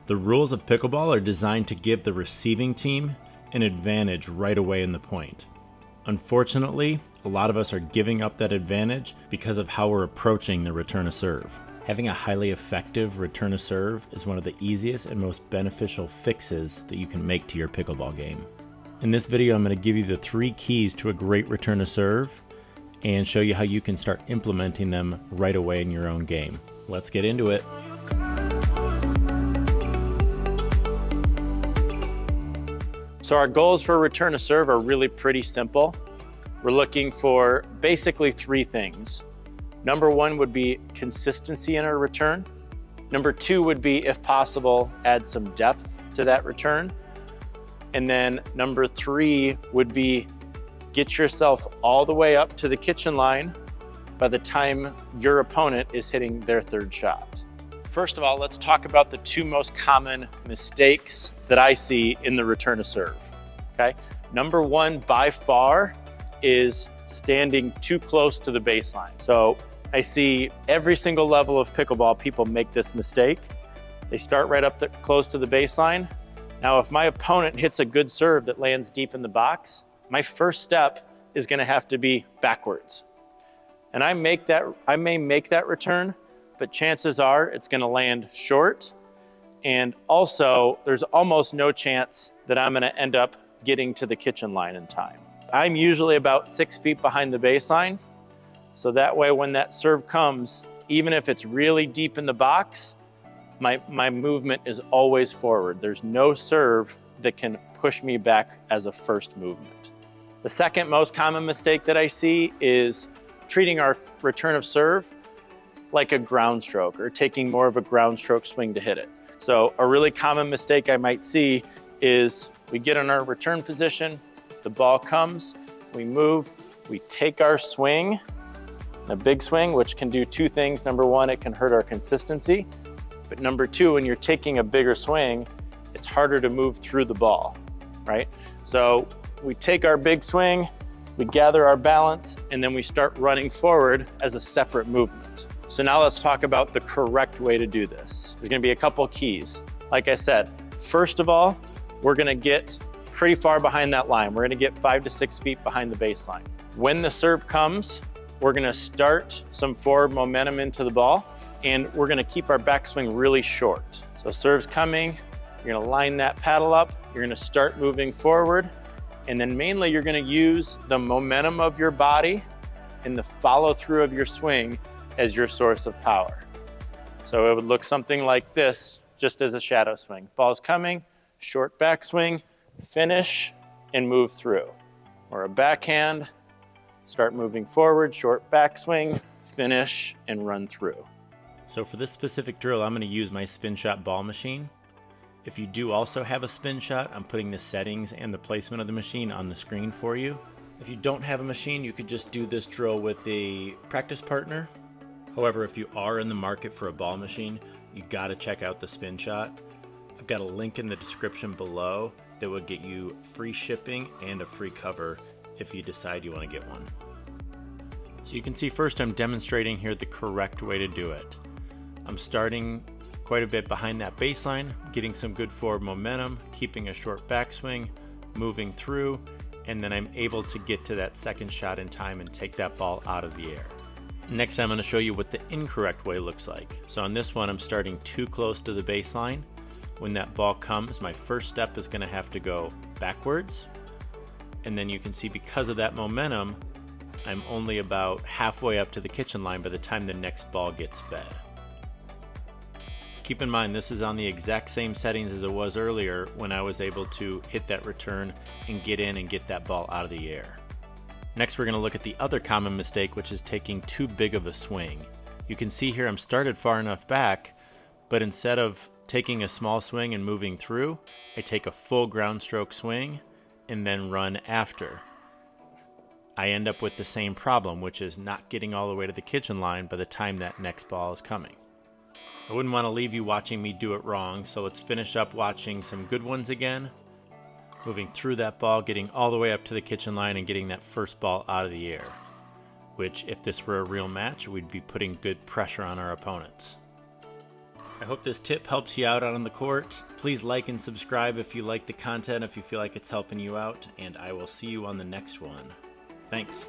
The rules of pickleball are designed to give the receiving team an advantage right away in the point. Unfortunately, a lot of us are giving up that advantage because of how we're approaching the return of serve. Having a highly effective return of serve is one of the easiest and most beneficial fixes that you can make to your pickleball game. In this video, I'm going to give you the 3 keys to a great return of serve and show you how you can start implementing them right away in your own game. Let's get into it. So our goals for return of serve are really pretty simple. We're looking for basically 3 things. Number 1 would be consistency in our return. Number 2 would be, if possible, add some depth to that return. And then number 3 would be get yourself all the way up to the kitchen line by the time your opponent is hitting their 3rd shot. First of all, let's talk about the 2 most common mistakes that I see in the return of serve, okay? Number 1 by far is standing too close to the baseline. So I see every single level of pickleball, people make this mistake. They start right up close to the baseline. Now, if my opponent hits a good serve that lands deep in the box, my first step is gonna have to be backwards. And I may make that return, but chances are it's gonna land short. And also, there's almost no chance that I'm gonna end up getting to the kitchen line in time. I'm usually about 6 feet behind the baseline. So that way, when that serve comes, even if it's really deep in the box, my movement is always forward. There's no serve that can push me back as a first movement. The second most common mistake that I see is treating our return of serve like a ground stroke or taking more of a ground stroke swing to hit it. So a really common mistake I might see is we get in our return position, the ball comes, we move, we take our swing, a big swing, which can do 2 things. Number 1, it can hurt our consistency. But number 2, when you're taking a bigger swing, it's harder to move through the ball, right? So we take our big swing, we gather our balance, and then we start running forward as a separate movement. So now let's talk about the correct way to do this. There's gonna be a couple keys. Like I said, first of all, we're gonna get pretty far behind that line. We're gonna get 5 to 6 feet behind the baseline. When the serve comes, we're gonna start some forward momentum into the ball, and we're gonna keep our backswing really short. So serve's coming, you're gonna line that paddle up, you're gonna start moving forward, and then mainly you're gonna use the momentum of your body and the follow through of your swing as your source of power. So it would look something like this, just as a shadow swing. Ball's coming, short backswing, finish, and move through. Or a backhand, start moving forward, short backswing, finish, and run through. So for this specific drill, I'm gonna use my Spinshot Ball Machine. If you do also have a Spinshot, I'm putting the settings and the placement of the machine on the screen for you. If you don't have a machine, you could just do this drill with a practice partner. However, if you are in the market for a ball machine, you gotta check out the Spinshot. I've got a link in the description below that will get you free shipping and a free cover if you decide you wanna get one. So you can see first I'm demonstrating here the correct way to do it. I'm starting quite a bit behind that baseline, getting some good forward momentum, keeping a short backswing, moving through, and then I'm able to get to that second shot in time and take that ball out of the air. Next, I'm going to show you what the incorrect way looks like. So on this one, I'm starting too close to the baseline. When that ball comes, my first step is going to have to go backwards. And then you can see because of that momentum, I'm only about halfway up to the kitchen line by the time the next ball gets fed. Keep in mind, this is on the exact same settings as it was earlier when I was able to hit that return and get in and get that ball out of the air. Next, we're going to look at the other common mistake, which is taking too big of a swing. You can see here I'm started far enough back, but instead of taking a small swing and moving through, I take a full ground stroke swing and then run after. I end up with the same problem, which is not getting all the way to the kitchen line by the time that next ball is coming. I wouldn't want to leave you watching me do it wrong, so let's finish up watching some good ones again. Moving through that ball, getting all the way up to the kitchen line and getting that first ball out of the air, which if this were a real match, we'd be putting good pressure on our opponents. I hope this tip helps you out on the court. Please like and subscribe if you like the content, if you feel like it's helping you out, and I will see you on the next one. Thanks.